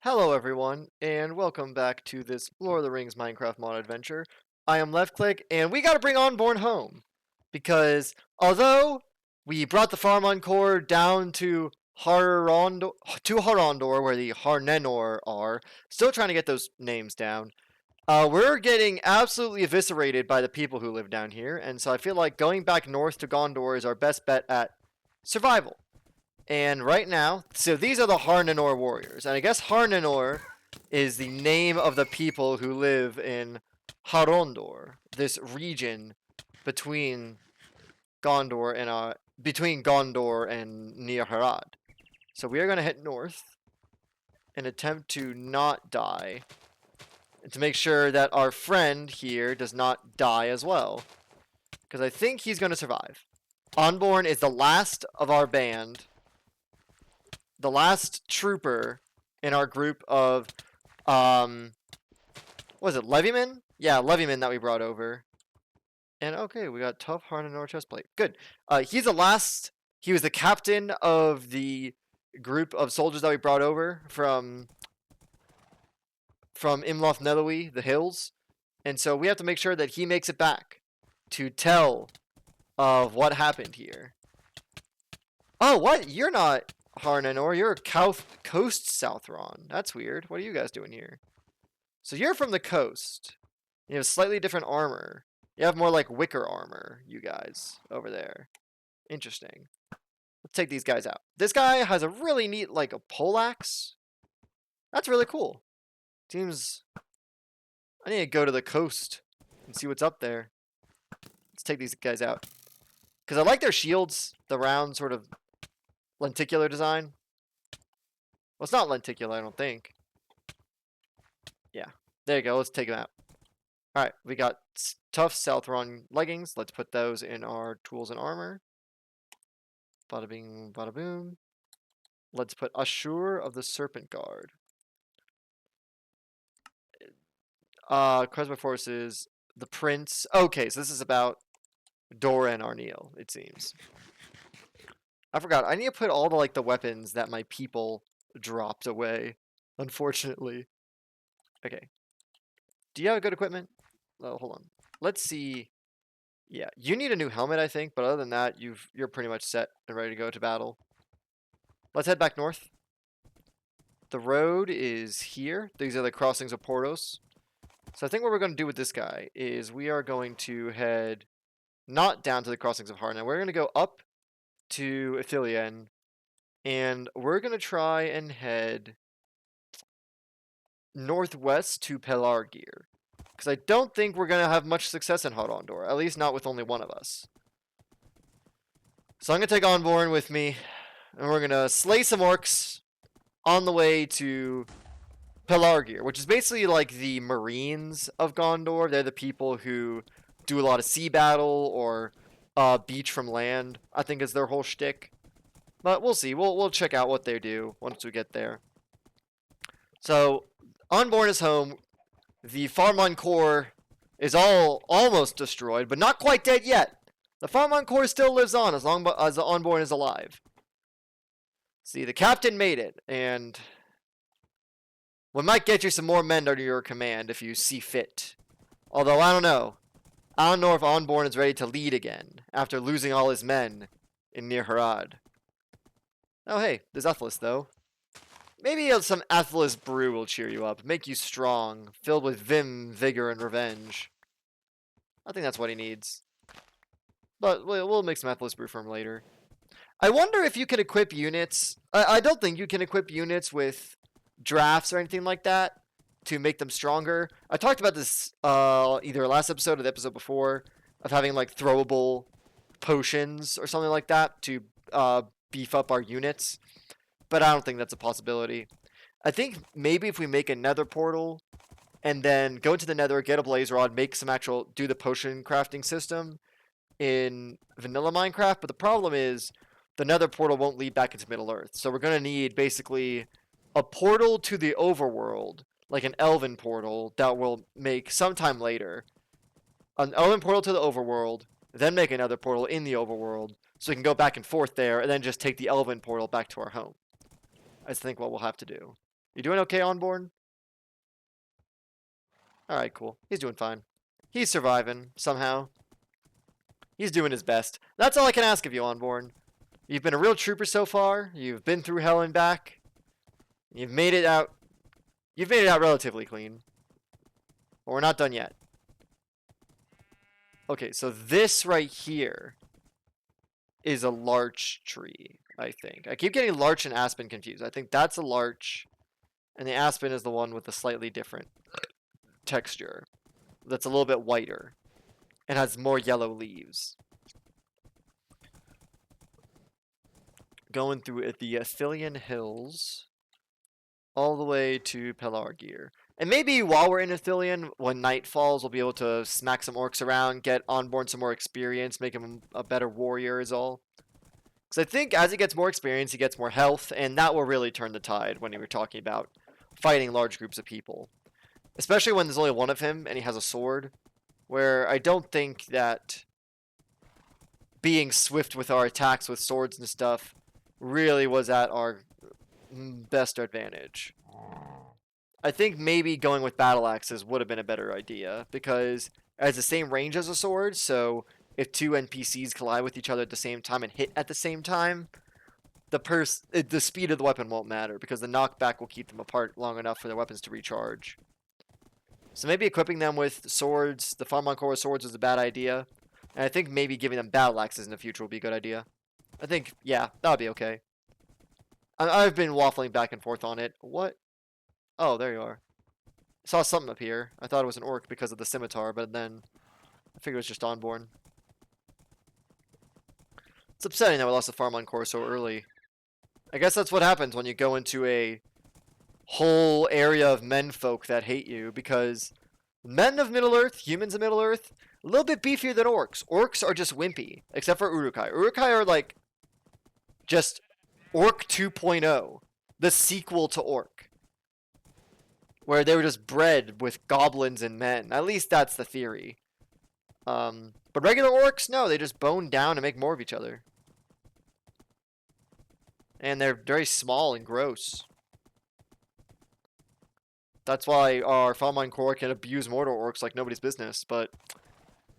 Hello everyone, and welcome back to this Lord of the Rings Minecraft mod adventure. I am Left Click, and we gotta bring Anborn home. Because although we brought the Farman Corps down to Harondor, where the Harnenor are, still trying to get those names down, we're getting absolutely eviscerated by the people who live down here, and so I feel like going back north to Gondor is our best bet at survival. And right now, so these are the Harnenor warriors. And I guess Harnenor is the name of the people who live in Harondor, this region between Gondor and near Harad. So we are going to head north and attempt to not die, and to make sure that our friend here does not die as well, because I think he's going to survive. Anborn is the last of our band, the last trooper in our group of, what was it, Levyman? Yeah, Levyman that we brought over. And okay, we got tough Harnonor chestplate. Good. He's the last. He was the captain of the group of soldiers that we brought over from Imloth Netherwy, the hills, and so we have to make sure that he makes it back to tell of what happened here. Oh, what? You're not Harnonor, you're Coast Southron. That's weird. What are you guys doing here? So you're from the coast. You have slightly different armor. You have more like wicker armor, you guys, over there. Interesting. Let's take these guys out. This guy has a really neat, like, a poleaxe. That's really cool. Seems... I need to go to the coast and see what's up there. Let's take these guys out. Because I like their shields, the round sort of lenticular design. Well, it's not lenticular, I don't think. Yeah, there you go. Let's take them out. All right, we got tough Southron leggings. Let's put those in our tools and armor. Bada bing, bada boom. Let's put Ashur of the Serpent Guard. Crossbow forces, the Prince. Okay, so this is about Dora and Arneal, it seems. I forgot. I need to put all the weapons that my people dropped away, unfortunately. Okay. Do you have good equipment? Oh, hold on. Let's see. Yeah, you need a new helmet, I think, but other than that, you're pretty much set and ready to go to battle. Let's head back north. The road is here. These are the crossings of Portos. So I think what we're going to do with this guy is we are going to head not down to the crossings of Harna. We're going to go up to Ithilien, and we're going to try and head northwest to Pelargir. Because I don't think we're going to have much success in Harondor, at least not with only one of us. So I'm going to take Anborn with me, and we're going to slay some orcs on the way to Pelargir, which is basically like the Marines of Gondor. They're the people who do a lot of sea battle or beach from land, I think is their whole shtick. But we'll see. We'll check out what they do once we get there. So, Anborn is home. The Farman Corps is almost destroyed, but not quite dead yet. The Farman Corps still lives on as long as the Anborn is alive. See, the captain made it, and we might get you some more men under your command if you see fit. Although, I don't know. I don't know if Anborn is ready to lead again after losing all his men in Near Harad. Oh, hey, there's Athelis, though. Maybe some Athelis brew will cheer you up, make you strong, filled with vim, vigor, and revenge. I think that's what he needs. But we'll make some Athelis brew for him later. I wonder if you can equip units. I don't think you can equip units with drafts or anything like that to make them stronger. I talked about this either last episode or the episode before, of having like throwable potions or something like that to beef up our units, but I don't think that's a possibility. I think maybe if we make a nether portal and then go into the nether, get a blaze rod, make some do the potion crafting system in vanilla Minecraft, but the problem is the nether portal won't lead back into Middle Earth, so we're going to need basically a portal to the overworld, like an elven portal that we'll make sometime later. An elven portal to the overworld, then make another portal in the overworld, so we can go back and forth there, and then just take the elven portal back to our home. I think what we'll have to do. You doing okay, Anborn? Alright, cool. He's doing fine. He's surviving, somehow. He's doing his best. That's all I can ask of you, Anborn. You've been a real trooper so far. You've been through hell and back. You've made it out. You've made it out relatively clean. But we're not done yet. Okay, so this right here is a larch tree, I think. I keep getting larch and aspen confused. I think that's a larch, and the aspen is the one with the slightly different texture. That's a little bit whiter and has more yellow leaves. Going through the Athelian Hills all the way to Pelargir. And maybe while we're in Athelian, when night falls, we'll be able to smack some orcs around, get Onborn some more experience, make him a better warrior is all. Because I think as he gets more experience, he gets more health, and that will really turn the tide when we were talking about fighting large groups of people. Especially when there's only one of him and he has a sword, where I don't think that being swift with our attacks with swords and stuff really was at our best advantage. I think maybe going with battle axes would have been a better idea, because it has the same range as a sword, so if two NPCs collide with each other at the same time and hit at the same time, the speed of the weapon won't matter, because the knockback will keep them apart long enough for their weapons to recharge. So maybe equipping them with swords, the Farman Corps swords, is a bad idea. And I think maybe giving them battle axes in the future will be a good idea. I think, yeah, that would be okay. I've been waffling back and forth on it. What? Oh, there you are. I saw something up here. I thought it was an orc because of the scimitar, but then I figured it was just Onborn. It's upsetting that we lost the Farman Corps so early. I guess that's what happens when you go into a whole area of menfolk that hate you, because men of Middle-earth, humans of Middle-earth, a little bit beefier than orcs. Orcs are just wimpy, except for Uruk-hai. Uruk-hai are like just Orc 2.0, the sequel to Orc, where they were just bred with goblins and men. At least that's the theory. But regular orcs, no, they just bone down and make more of each other. And they're very small and gross. That's why our Farman Corps can abuse Mordor orcs like nobody's business, but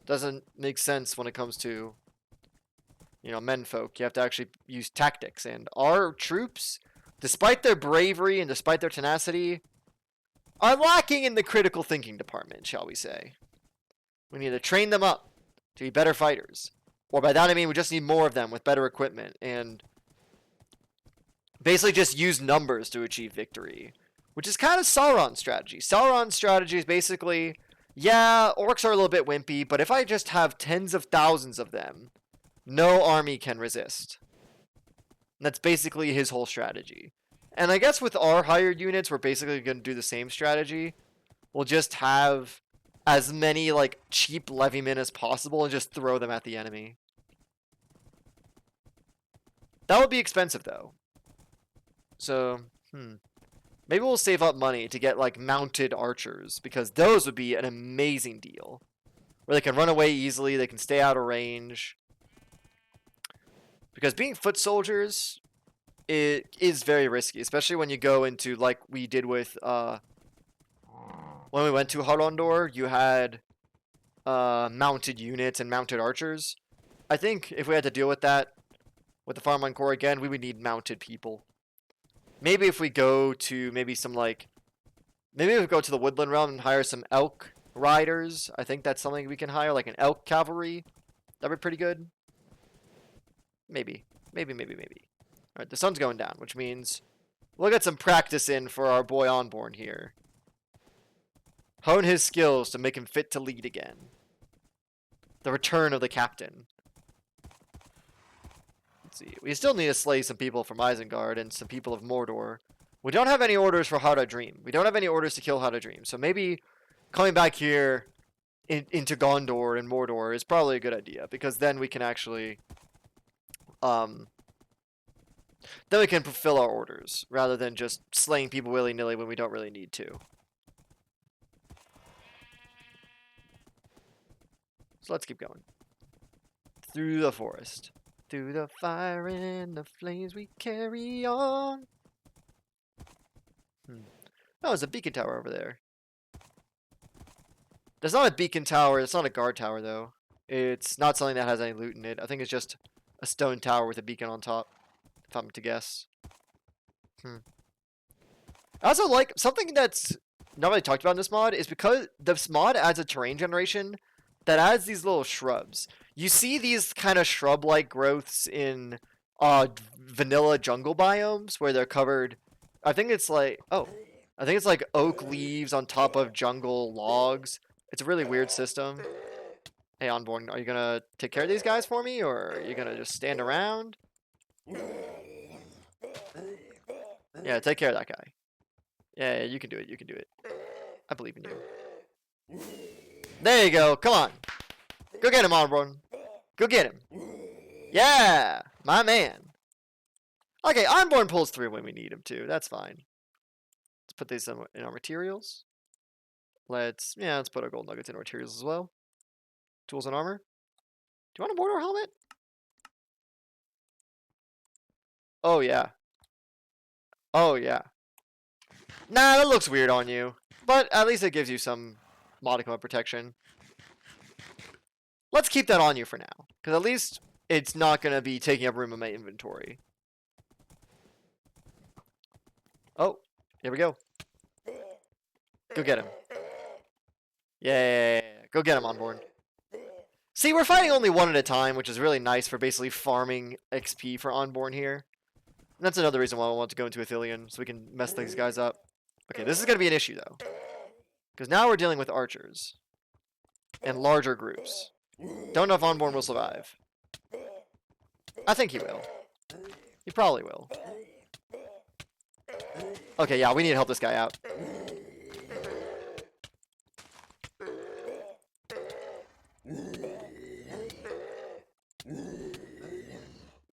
doesn't make sense when it comes to, you know, menfolk. You have to actually use tactics. And our troops, despite their bravery and despite their tenacity, are lacking in the critical thinking department, shall we say. We need to train them up to be better fighters. Or by that I mean we just need more of them with better equipment. And basically just use numbers to achieve victory. Which is kind of Sauron's strategy. Sauron's strategy is basically, yeah, orcs are a little bit wimpy, but if I just have tens of thousands of them, no army can resist. And that's basically his whole strategy. And I guess with our hired units, we're basically going to do the same strategy. We'll just have as many like cheap levymen as possible and just throw them at the enemy. That would be expensive though. So, maybe we'll save up money to get like mounted archers, because those would be an amazing deal. Where they can run away easily, they can stay out of range. Because being foot soldiers, it is very risky, especially when you go into, like we did with, when we went to Harondor, you had mounted units and mounted archers. I think if we had to deal with that, with the Farman Corps again, we would need mounted people. Maybe if we go to maybe some like, maybe if we go to the Woodland Realm and hire some elk riders. I think that's something we can hire, like an elk cavalry. That'd be pretty good. Maybe. Alright, the sun's going down, which means we'll get some practice in for our boy Onborn here. Hone his skills to make him fit to lead again. The return of the captain. Let's see. We still need to slay some people from Isengard and some people of Mordor. We don't have any orders for How to Dream. We don't have any orders to kill How to Dream. So maybe coming back here into Gondor and Mordor is probably a good idea, because then we can actually then we can fulfill our orders rather than just slaying people willy-nilly when we don't really need to. So let's keep going. Through the forest. Through the fire and the flames we carry on. Oh, there's a beacon tower over there. There's not a beacon tower. It's not a guard tower, though. It's not something that has any loot in it. I think it's just a stone tower with a beacon on top, if I'm to guess. I also like something that's not really talked about in this mod is because this mod adds a terrain generation that adds these little shrubs. You see these kind of shrub-like growths in vanilla jungle biomes where they're covered. I think it's like I think it's like oak leaves on top of jungle logs. It's a really weird system. Hey, Enborn, are you gonna take care of these guys for me, or are you gonna just stand around? Yeah, take care of that guy. Yeah, you can do it. You can do it. I believe in you. There you go. Come on. Go get him, Enborn. Go get him. Yeah, my man. Okay, Enborn pulls through when we need him to. That's fine. Let's put these in our materials. Let's put our gold nuggets in our materials as well. Tools and armor. Do you want a mortar helmet? Oh, yeah. Oh, yeah. Nah, that looks weird on you. But at least it gives you some modicum of protection. Let's keep that on you for now. Because at least it's not going to be taking up room in my inventory. Oh, here we go. Go get him. Yeah, go get him, Enborn. See, we're fighting only one at a time, which is really nice for basically farming XP for Enborn here. And that's another reason why I want to go into Athelion, so we can mess these guys up. Okay, this is going to be an issue, though. Because now we're dealing with archers. And larger groups. Don't know if Enborn will survive. I think he will. He probably will. Okay, yeah, we need to help this guy out.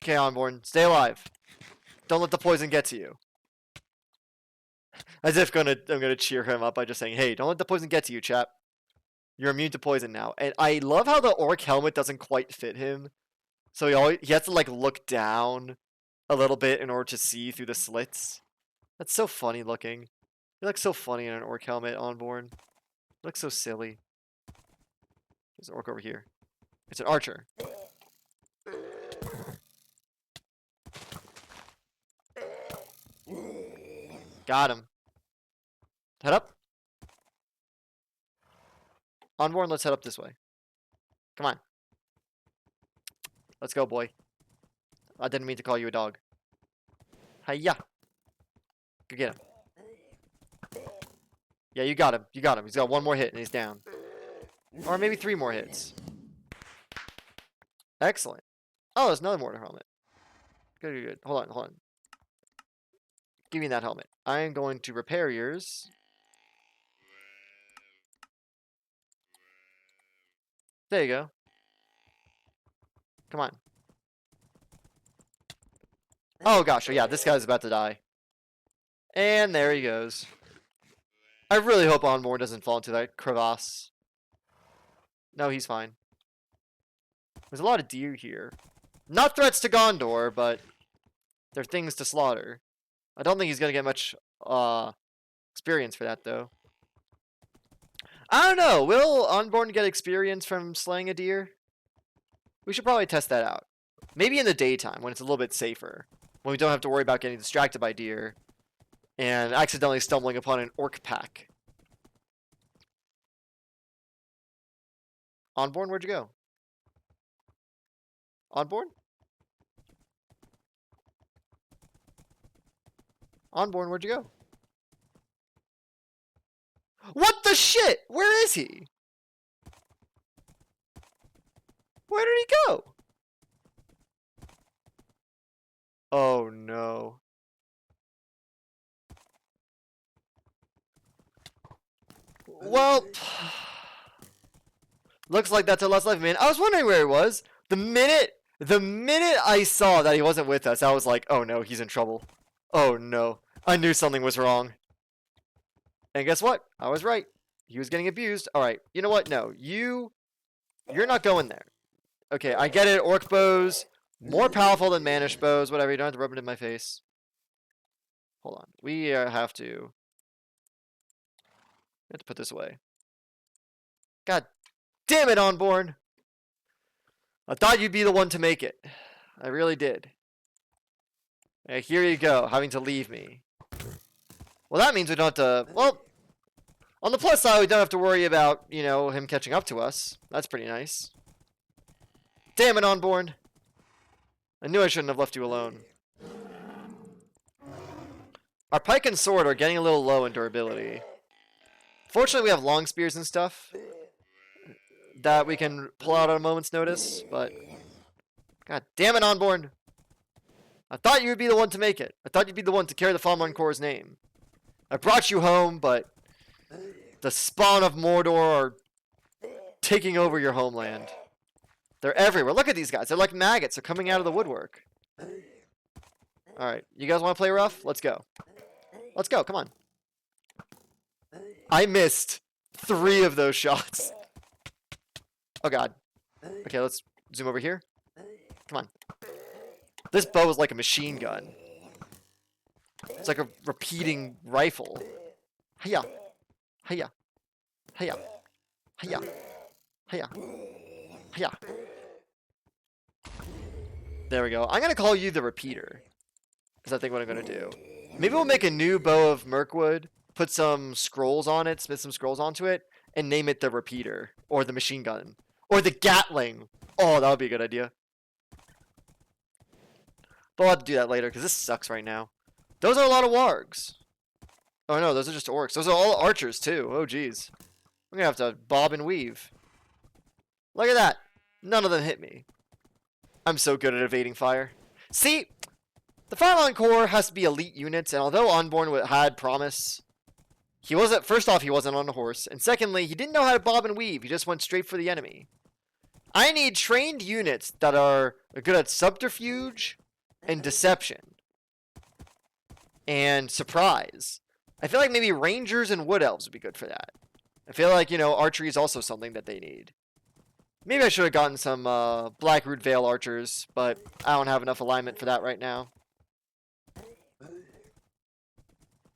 Okay, Enborn, stay alive. Don't let the poison get to you. As if I'm gonna cheer him up by just saying, hey, don't let the poison get to you, chap. You're immune to poison now. And I love how the orc helmet doesn't quite fit him. So he has to like look down a little bit in order to see through the slits. That's so funny looking. He looks so funny in an orc helmet, Enborn. He looks so silly. There's an orc over here. It's an archer. Got him. Head up. Enborn, let's head up this way. Come on. Let's go, boy. I didn't mean to call you a dog. Hiya. Go get him. Yeah, you got him. You got him. He's got one more hit and he's down. Or maybe 3 more hits. Excellent. Oh, there's another mortar helmet. Good, good, good. Hold on. Give me that helmet. I am going to repair yours. There you go. Come on. Oh gosh, yeah, this guy's about to die. And there he goes. I really hope Enborn doesn't fall into that crevasse. No, he's fine. There's a lot of deer here. Not threats to Gondor, but they're things to slaughter. I don't think he's gonna get much experience for that, though. I don't know. Will Enborn get experience from slaying a deer? We should probably test that out. Maybe in the daytime, when it's a little bit safer. When we don't have to worry about getting distracted by deer. And accidentally stumbling upon an orc pack. Enborn, where'd you go? Enborn? Enborn, where'd you go? What the shit? Where is he? Where did he go? Oh no. Well, looks like that's our last life, man. I was wondering where he was. The minute I saw that he wasn't with us, I was like, oh no, he's in trouble. Oh no. I knew something was wrong. And guess what? I was right. He was getting abused. Alright, you know what? No, you're not going there. Okay, I get it. Orc bows, more powerful than Manish bows. Whatever, you don't have to rub it in my face. Hold on. We have to have to put this away. God damn it, Anborn! I thought you'd be the one to make it. I really did. Here you go, having to leave me. Well, that means we don't have to... Well, on the plus side, we don't have to worry about, you know, him catching up to us. That's pretty nice. Damn it, Anborn! I knew I shouldn't have left you alone. Our pike and sword are getting a little low in durability. Fortunately, we have long spears and stuff that we can pull out at a moment's notice, but... God damn it, Anborn! I thought you would be the one to make it. I thought you'd be the one to carry the Farman Corps' name. I brought you home, but the spawn of Mordor are taking over your homeland. They're everywhere. Look at these guys. They're like maggots. They're coming out of the woodwork. Alright, you guys want to play rough? Let's go. Let's go, come on. I missed 3 of those shots. Oh god. Okay, let's zoom over here. Come on. This bow is like a machine gun. It's like a repeating rifle. Hiya. Hiya. Hiya. Hiya. Hiya. Hiya. There we go. I'm going to call you the repeater. Is I think what I'm going to do. Maybe we'll make a new bow of Mirkwood, put some scrolls on it, smith some scrolls onto it, and name it the repeater. Or the machine gun. Or the Gatling. Oh, that would be a good idea. But we'll have to do that later, because this sucks right now. Those are a lot of wargs. Oh no, those are just orcs. Those are all archers, too. Oh, jeez. I'm going to have to bob and weave. Look at that. None of them hit me. I'm so good at evading fire. See, the Farman Corps has to be elite units, and although Enborn had promise, he wasn't. First off, he wasn't on a horse, and secondly, he didn't know how to bob and weave. He just went straight for the enemy. I need trained units that are good at subterfuge and deception and surprise. I feel like maybe rangers and wood elves would be good for that. I feel like, you know, archery is also something that they need. Maybe I should have gotten some Blackroot Vale archers, but I don't have enough alignment for that right now.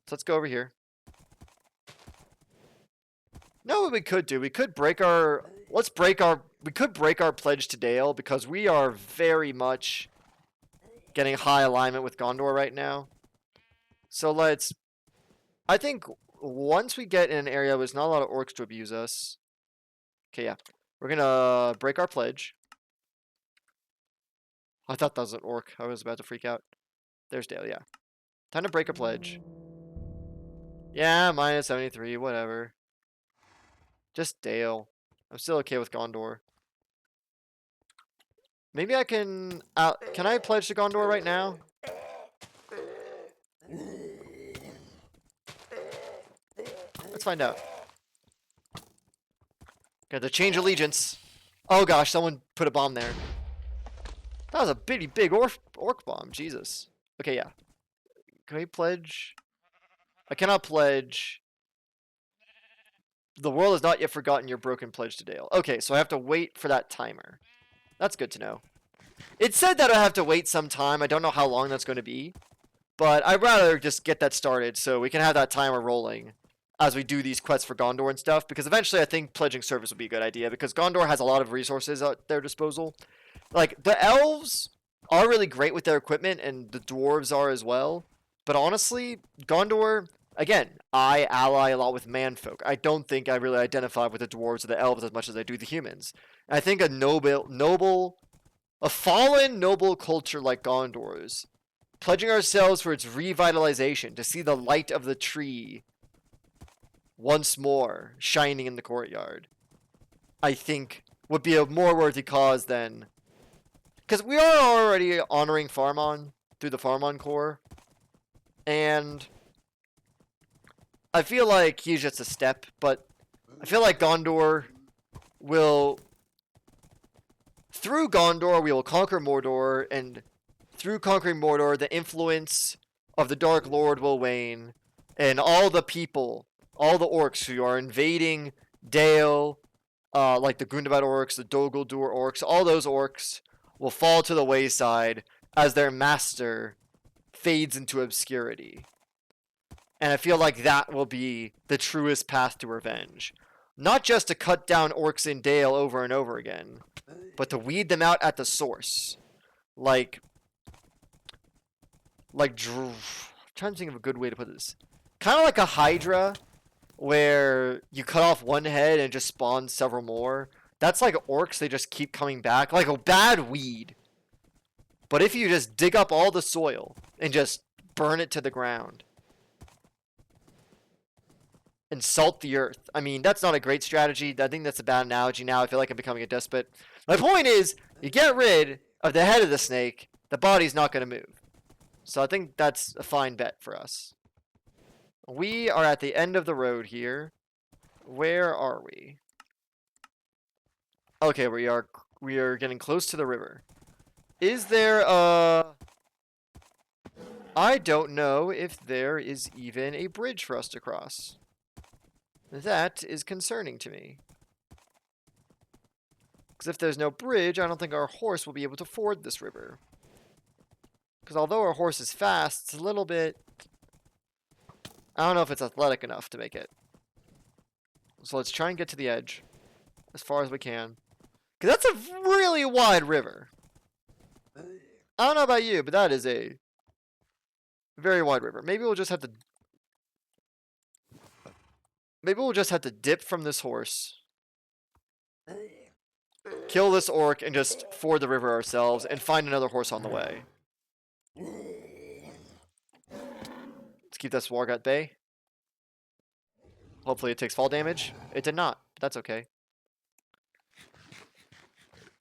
So let's go over here. No, what we could do, we could break our... We could break our pledge to Dale, because we are very much getting high alignment with Gondor right now. So let's... I think once we get in an area where there's not a lot of orcs to abuse us... Okay, yeah. We're gonna break our pledge. I thought that was an orc. I was about to freak out. There's Dale, yeah. Time to break a pledge. Yeah, minus 73, whatever. Just Dale. I'm still okay with Gondor. Maybe I can... can I pledge to Gondor right now? Let's find out. Got to change allegiance. Oh gosh, someone put a bomb there. That was a bitty big orc bomb. Jesus. Okay, yeah. Can we pledge? I cannot pledge. The world has not yet forgotten your broken pledge to Dale. Okay, so I have to wait for that timer. That's good to know. It said that I have to wait some time. I don't know how long that's going to be. But I'd rather just get that started so we can have that timer rolling as we do these quests for Gondor and stuff. Because eventually I think pledging service would be a good idea. Because Gondor has a lot of resources at their disposal. Like, the elves are really great with their equipment, and the dwarves are as well. But honestly, Gondor, again, I ally a lot with manfolk. I don't think I really identify with the dwarves or the elves as much as I do the humans. And I think a fallen noble culture like Gondor's, pledging ourselves for its revitalization, to see the light of the tree once more shining in the courtyard, I think would be a more worthy cause than... Because we are already honoring Farman through the Farman Corps, and I feel like he's just a step, but I feel like Gondor will... Through Gondor, we will conquer Mordor, and through conquering Mordor, the influence of the Dark Lord will wane, and all the people, all the orcs who are invading Dale, like the Gundabad orcs, the Dol Guldur orcs, all those orcs will fall to the wayside as their master fades into obscurity. And I feel like that will be the truest path to revenge. Not just to cut down orcs in Dale over and over again, but to weed them out at the source. Like I'm trying to think of a good way to put this. Kind of like a Hydra, where you cut off one head and just spawn several more. That's like orcs, they just keep coming back. Like a bad weed. But if you just dig up all the soil and just burn it to the ground. And salt the earth. I mean, that's not a great strategy. I think that's a bad analogy now. I feel like I'm becoming a despot. My point is, you get rid of the head of the snake, the body's not going to move. So I think that's a fine bet for us. We are at the end of the road here. Where are we? Okay, we are getting close to the river. Is there I don't know if there is even a bridge for us to cross. That is concerning to me. Because if there's no bridge, I don't think our horse will be able to ford this river. Because although our horse is fast, it's a little bit... I don't know if it's athletic enough to make it. So let's try and get to the edge. As far as we can. Because that's a really wide river. I don't know about you, but that is a very wide river. Maybe we'll just have to... Maybe we'll just have to dip from this horse. Kill this orc and just ford the river ourselves and find another horse on the way. Let's keep that Swarg at bay. Hopefully it takes fall damage. It did not, but that's okay.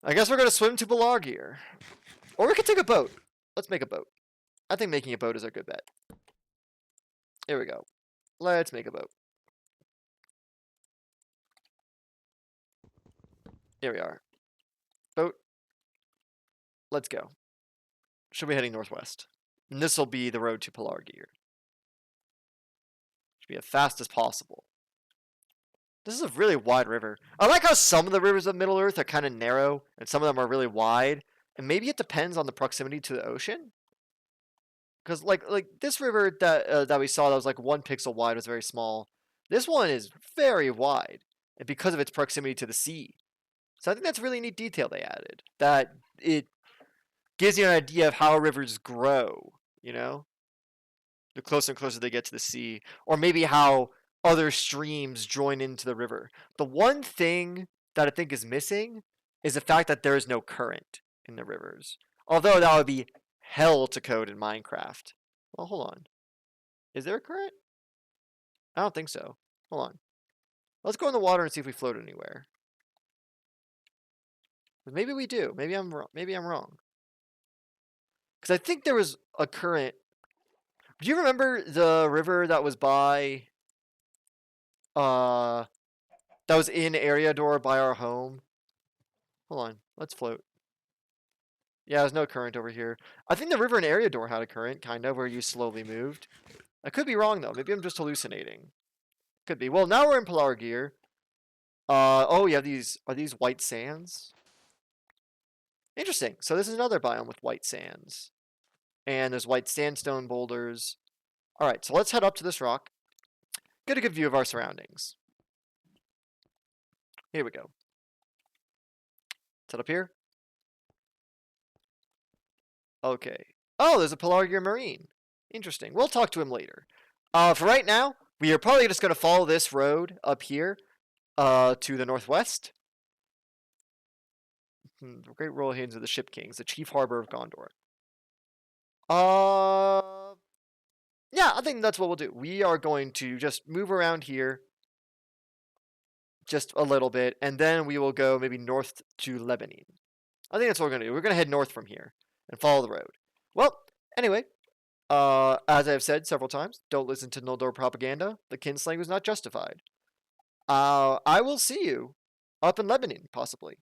I guess we're going to swim to Pelargir. Or we could take a boat. Let's make a boat. I think making a boat is a good bet. Here we go. Let's make a boat. Here we are. Boat. Let's go. Should be heading northwest. And this will be the road to Pelargir. Should be as fast as possible. This is a really wide river. I like how some of the rivers of Middle-earth are kind of narrow, and some of them are really wide. And maybe it depends on the proximity to the ocean. Because like this river that we saw that was like 1 pixel wide was very small. This one is very wide, and because of its proximity to the sea. So I think that's a really neat detail they added. That it gives you an idea of how rivers grow, you know? The closer and closer they get to the sea. Or maybe how other streams join into the river. The one thing that I think is missing is the fact that there is no current in the rivers. Although that would be hell to code in Minecraft. Well, hold on. Is there a current? I don't think so. Hold on. Let's go in the water and see if we float anywhere. Maybe we do. Maybe I'm wrong. Because I think there was a current. Do you remember the river that was by... that was in Harondor by our home? Hold on. Let's float. Yeah, there's no current over here. I think the river in Harondor had a current, kind of, where you slowly moved. I could be wrong, though. Maybe I'm just hallucinating. Could be. Well, now we're in Pelargir. Oh, you have these... Are these white sands? Interesting. So this is another biome with white sands. And there's white sandstone boulders. Alright, so let's head up to this rock. Get a good view of our surroundings. Here we go. Set up here. Okay. Oh, there's a Pelargir Marine. Interesting. We'll talk to him later. For right now, we are probably just going to follow this road up here to the northwest. The Great Royal Hands of the Ship Kings, the chief harbor of Gondor. Yeah, I think that's what we'll do. We are going to just move around here just a little bit, and then we will go maybe north to Lebanon. I think that's what we're going to do. We're going to head north from here and follow the road. Well, anyway, as I've said several times, don't listen to Noldor propaganda. The kinslaying was not justified. I will see you up in Lebanon, possibly.